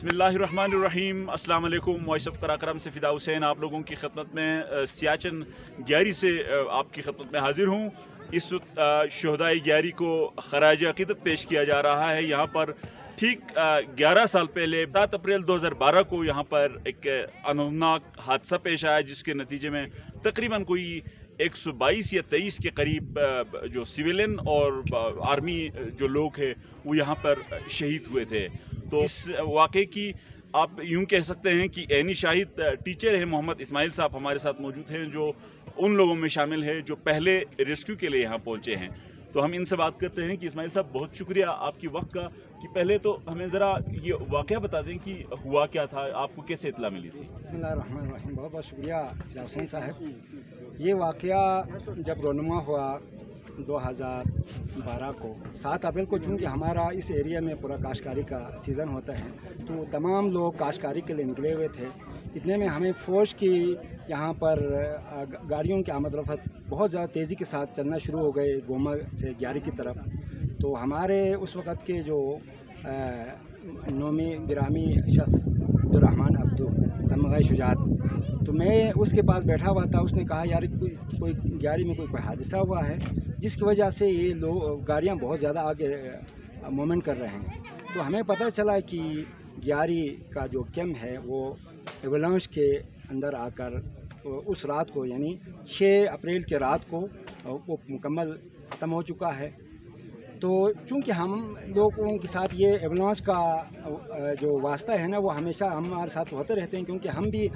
बिस्मिल्लाहिर्रहमानिर्रहीम। अस्सलाम वालेकुम। वॉइस ऑफ कराकरम से फ़िदा हुसैन आप लोगों की खिदमत में सियाचिन ग्यारी से आपकी खिदमत में हाजिर हूँ। इस वक्त शुहदाए ग्यारी को खराज अक़ीदत पेश किया जा रहा है। यहाँ पर ठीक 11 साल पहले 7 अप्रैल 2012 को यहाँ पर एक अनोखनाक हादसा पेश आया, जिसके नतीजे में तकरीबन कोई 122 या 23 के करीब जो सिविलियन और आर्मी जो लोग हैं वो यहाँ पर शहीद हुए थे। तो इस वाक़े की आप यूँ कह सकते हैं कि ऐनी शाहिद टीचर हैं मोहम्मद इस्माइल साहब हमारे साथ मौजूद हैं, जो उन लोगों में शामिल है जो पहले रेस्क्यू के लिए यहाँ पहुँचे हैं। तो हम इनसे बात करते हैं कि इस्माइल साहब, बहुत शुक्रिया आपकी वक्त का, कि पहले तो हमें ज़रा ये वाक़या बता दें कि हुआ क्या था, आपको कैसे इत्तला मिली थी। बिस्मिल्लाहिर्रहमानिर्रहीम। बहुत बहुत शुक्रिया हुसैन साहब। ये वाक़या जब रोनुमा हुआ 2012 को 7 अप्रैल को, चूँकि हमारा इस एरिया में पूरा काश्तकारी का सीज़न होता है, तो तमाम लोग काश्तकारी के लिए निकले हुए थे। इतने में हमें फ़ौज की यहाँ पर गाड़ियों की आमद रफ्त बहुत ज़्यादा तेज़ी के साथ चलना शुरू हो गए गोमा से ग्यारी की तरफ। तो हमारे उस वक़्त के जो नोमी गिरामी शख्स अब्दुर्रहमान अब्दू तमग़ाए शुजात, तो मैं उसके पास बैठा हुआ था। उसने कहा, यार कोई ग्यारी में कोई हादसा हुआ है जिसकी वजह से ये लोग गाड़ियाँ बहुत ज़्यादा आगे मूवमेंट कर रहे हैं। तो हमें पता चला कि ग्यारी का जो कैम्प है वो एवलांच के अंदर आकर उस रात को, यानी 6 अप्रैल के रात को वो मुकम्मल ख़त्म हो चुका है। तो चूँकि हम लोगों के साथ ये एवलांच का जो वास्ता है ना, वो हमेशा हमारे साथ होते रहते हैं, क्योंकि हम भी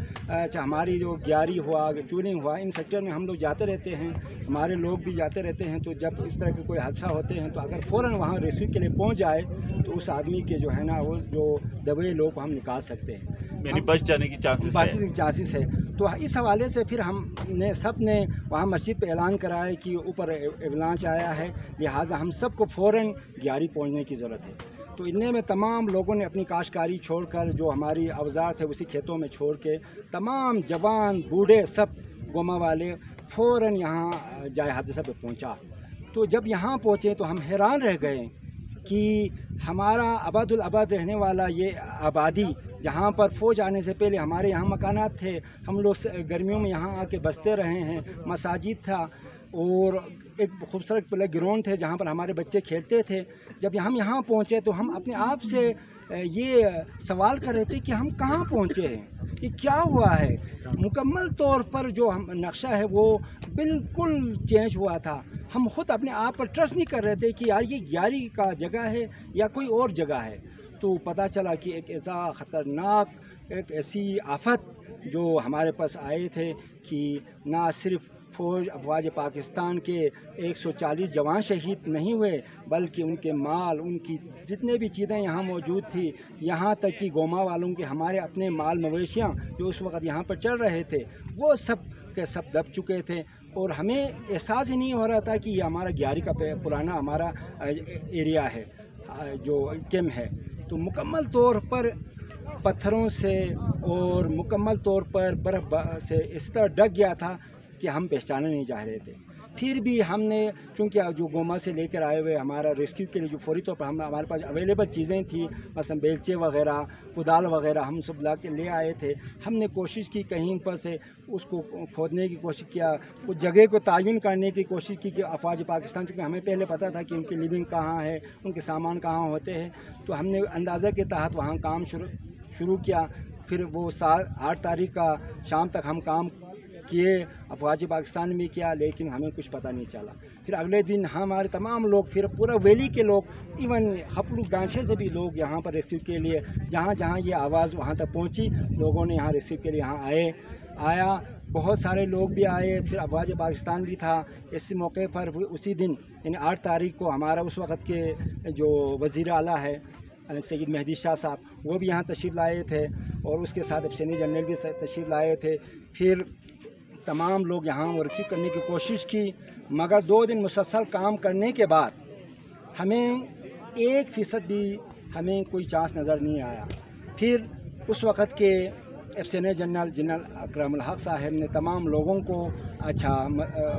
हमारी जो ग्यारी हुआ, चूलिंग हुआ, इन सेक्टर में हम लोग जाते रहते हैं, हमारे लोग भी जाते रहते हैं। तो जब इस तरह के कोई हादसा होते हैं तो अगर फ़ौरन वहाँ रेस्क्यू के लिए पहुँच जाए तो उस आदमी के जो है ना, वो जो दबे लोग को हम निकाल सकते हैं, यानी बच जाने की चांसेस है। तो इस हवाले से फिर हमने सब ने वहाँ मस्जिद पे ऐलान कराया कि ऊपर एवलांच आया है, लिहाजा हम सबको फ़ौरन ग्यारी पहुँचने की ज़रूरत है। तो इतने में तमाम लोगों ने अपनी काश्तकारी छोड़कर, जो हमारी औजार थे उसी खेतों में छोड़ के, तमाम जवान बूढ़े सब गोमा वाले फ़ौरन यहाँ जाए हादसा पे पहुँचा। तो जब यहाँ पहुँचे तो हम हैरान रह गए कि हमारा अबादुल अबाद रहने वाला ये आबादी, जहाँ पर फ़ौज आने से पहले हमारे यहाँ मकानात थे, हम लोग गर्मियों में यहाँ आके बसते रहे हैं, मसाजिद था और एक खूबसूरत प्ले ग्राउंड थे जहाँ पर हमारे बच्चे खेलते थे। जब हम यहाँ पहुँचे तो हम अपने आप से ये सवाल कर रहे थे कि हम कहाँ पहुँचे हैं, कि क्या हुआ है। मुकम्मल तौर पर जो हम नक्शा है वो बिल्कुल चेंज हुआ था। हम ख़ुद अपने आप पर ट्रस्ट नहीं कर रहे थे कि यार ये ग्यारी का जगह है या कोई और जगह है। तो पता चला कि एक ऐसा ख़तरनाक, एक ऐसी आफत जो हमारे पास आए थे कि ना सिर्फ फ़ौज अफवाज पाकिस्तान के 140 जवान शहीद नहीं हुए, बल्कि उनके माल, उनकी जितने भी चीज़ें यहाँ मौजूद थी, यहाँ तक कि गोमा वालों के हमारे अपने माल मवेशियाँ जो उस वक़्त यहाँ पर चल रहे थे, वो सब के सब दब चुके थे। और हमें एहसास ही नहीं हो रहा था कि ये हमारा ग्यारी का पुराना हमारा एरिया है, जो कैम्प है। तो मुकम्मल तौर पर पत्थरों से और मुकम्मल तौर पर बर्फ़ से इस तरह ढक गया था कि हम पहचाने नहीं जा रहे थे। फिर भी हमने, चूँकि जो गोमा से लेकर आए हुए हमारा रेस्क्यू के लिए जो फौरी तौर पर हमारे पास अवेलेबल चीज़ें थी, मसलन बेलचे वग़ैरह, कुदाल वग़ैरह, हम सब ला के ले आए थे। हमने कोशिश की कहीं पर से उसको खोदने की कोशिश किया, उस जगह को तयन करने की कोशिश की कि अफवाज पाकिस्तान, चूँकि हमें पहले पता था कि उनकी लिविंग कहाँ है, उनके सामान कहाँ होते हैं, तो हमने अंदाज़े के तहत वहाँ काम शुरू किया। फिर वो 8 तारीख़ का शाम तक हम काम किए, अफवाज पाकिस्तान में किया, लेकिन हमें कुछ पता नहीं चला। फिर अगले दिन हमारे तमाम लोग, फिर पूरा वैली के लोग, इवन खपलू गांछे से भी लोग यहाँ पर रेस्क्यू के लिए, जहाँ जहाँ ये आवाज़ वहाँ तक पहुँची, लोगों ने यहाँ रेस्क्यू के लिए यहाँ आया। बहुत सारे लोग भी आए, फिर अफवाज पाकिस्तान भी था। इस मौके पर उसी दिन यानी 8 तारीख़ को हमारा उस वक़्त के जो वज़ीर आला है सैयद मेहदी शाह साहब, वो भी यहाँ तशरीफ़ लाए थे और उसके साथ अफसर जनरल भी तशरीफ़ लाए थे। फिर तमाम लोग यहाँ रेस्क्यू करने की कोशिश की, मगर 2 दिन मुसलसल काम करने के बाद हमें 1% भी हमें कोई चांस नज़र नहीं आया। फिर उस वक़्त के अफसर जनरल अकरमुल हक साहब ने तमाम लोगों को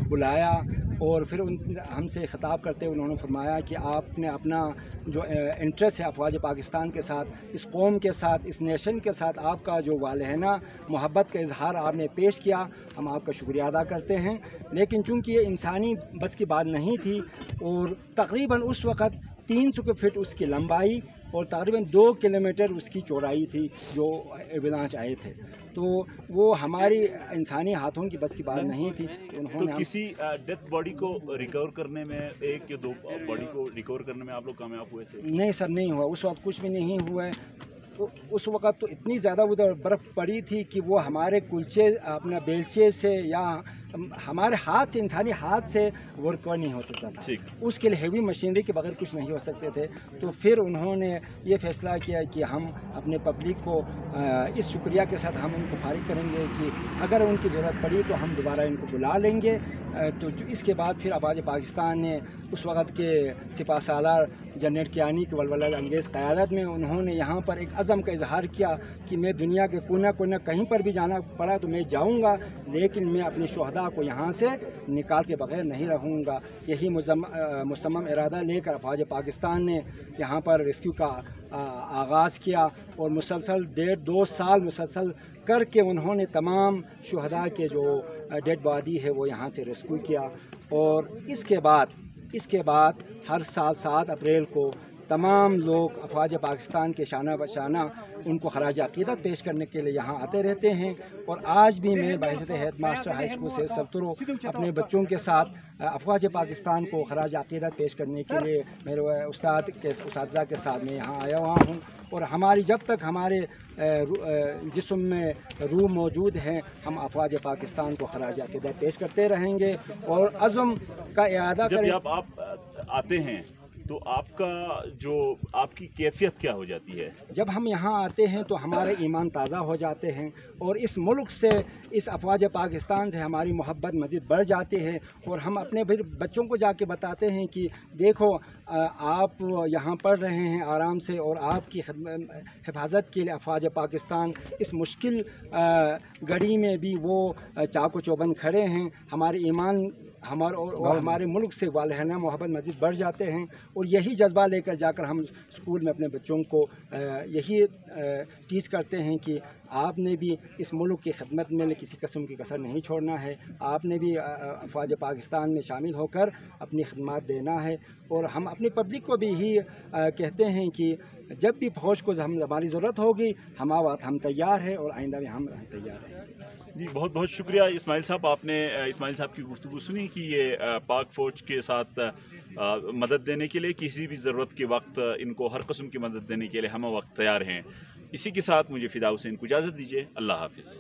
बुलाया, اور پھر ہم سے خطاب کرتے ہوئے انہوں نے فرمایا کہ آپ نے اپنا جو انٹرسٹ ہے افواج پاکستان کے ساتھ، اس قوم کے ساتھ، اس نیشن کے ساتھ آپ کا جو والہانہ محبت کا اظہار آپ نے پیش کیا، ہم آپ کا شکریہ ادا کرتے ہیں۔ لیکن چونکہ یہ انسانی بس کی بات نہیں تھی، اور تقریباً اس وقت 300 فٹ اس کی لمبائی اور تقریباً 2 کلومیٹر اس کی چوڑائی تھی جو ایولانچ آئے تھے، تو وہ ہماری انسانی ہاتھوں کی بس کی بات نہیں تھی۔ تو کسی ڈیتھ باڈی کو ریکور کرنے میں، 1 یا 2 باڈی کو ریکور کرنے میں آپ لوگ کامیاب ہوئے تھے؟ نہیں سر، نہیں ہوا، اس وقت کچھ بھی نہیں ہوا ہے۔ اس وقت تو اتنی زیادہ ادھر برف پڑی تھی کہ وہ ہمارے کلچے، اپنا بیلچے سے یا ہمارے ہاتھ سے، انسانی ہاتھ سے وہ ریکور نہیں ہو سکتا تھا۔ اس کے لیے ہیوی مشینری کے بغیر کچھ نہیں ہو سکتے تھے۔ تو پھر انہوں نے یہ فیصلہ کیا کہ ہم اپنے پبلک کو اس شکریہ کے ساتھ ہم ان کو فارغ کریں گے کہ اگر ان کی ضرورت پڑی تو ہم دوبارہ ان کو بلا لیں گے۔ تو اس کے بعد پھر افواج پاکستان نے اس وقت کے سپہ سالار جنرل کیانی کی ولولہ انگیز قیادت میں انہوں نے یہاں پر ایک عزم کا اظہار کیا کہ میں دنیا کے کونا کونا کہیں پر بھی جانا پڑا تو میں جاؤں گا، لیکن میں اپنے شہداء کو یہاں سے نکال کے بغیر نہیں رہوں گا۔ یہی مصمم ارادہ لے کر افواج پاکستان نے یہاں پر ریسکیو کا آغاز کیا، اور مسلسل 1.5-2 سال مسلسل کر کے انہوں نے تمام شہداء کے جو ڈیڈ باڈی ہے وہ یہاں سے ریسکیو کیا۔ اور اس کے بعد ہر سال 7 اپریل کو تمام لوگ افواج پاکستان کے شانہ بشانہ ان کو خراج عقیدت پیش کرنے کے لیے یہاں آتے رہتے ہیں۔ اور آج بھی میں بحیثیت ہیڈ ماسٹر ہائی اسکول سے سبترو اپنے بچوں کے ساتھ افواج پاکستان کو خراج عقیدت پیش کرنے کے لیے میرے اساتذہ کے ساتھ میں یہاں آیا ہوا ہوں۔ اور ہماری جب تک ہمارے جسم میں روح موجود ہے، ہم افواج پاکستان کو خراج عقیدت پیش کرتے رہیں گے اور عزم کا اعادہ کریں۔ جب آپ آتے ہیں تو آپ کی کیفیت کیا ہو جاتی ہے؟ جب ہم یہاں آتے ہیں تو ہمارے ایمان تازہ ہو جاتے ہیں، اور اس ملک سے، اس افواج پاکستان سے ہماری محبت مزید بڑھ جاتی ہے، اور ہم اپنے بچوں کو جا کے بتاتے ہیں کہ دیکھو آپ یہاں پڑھ رہے ہیں آرام سے، اور آپ کی حفاظت کے لیے افواج پاکستان اس مشکل گھڑی میں بھی وہ چاق و چوبند کھڑے ہیں۔ ہمارے ایمان ہمارے ملک سے والہانہ محبت مزید بڑھ جاتے ہیں، اور یہی جذبہ لے کر جا کر ہم اسکول میں اپنے بچوں کو یہی ٹیچ کرتے ہیں کہ آپ نے بھی اس ملک کی خدمت میں کسی قسم کی کسر نہیں چھوڑنا ہے، آپ نے بھی افواج پاکستان میں شامل ہو کر اپنی خدمات دینا ہے۔ اور ہم اپنی پبلک کو بھی یہی کہتے ہیں کہ جب بھی فوج کو ہماری ضرورت ہوگی ہم تیار ہیں، اور آئندہ بھی ہم تیار ہیں۔ جی بہت بہت شکریہ اسماعیل صاحب، آپ نے اسماعیل صاحب کی گفتگو سنی کہ یہ پاک فوج کے ساتھ مدد دینے کے لیے کسی بھی ضرورت کے وقت ان کو ہر قسم کی مدد دینے کے لیے ہم وقت تیار ہیں۔ اسی کے ساتھ مجھے فدا حسین کو اجازت دیجیے، اللہ حافظ۔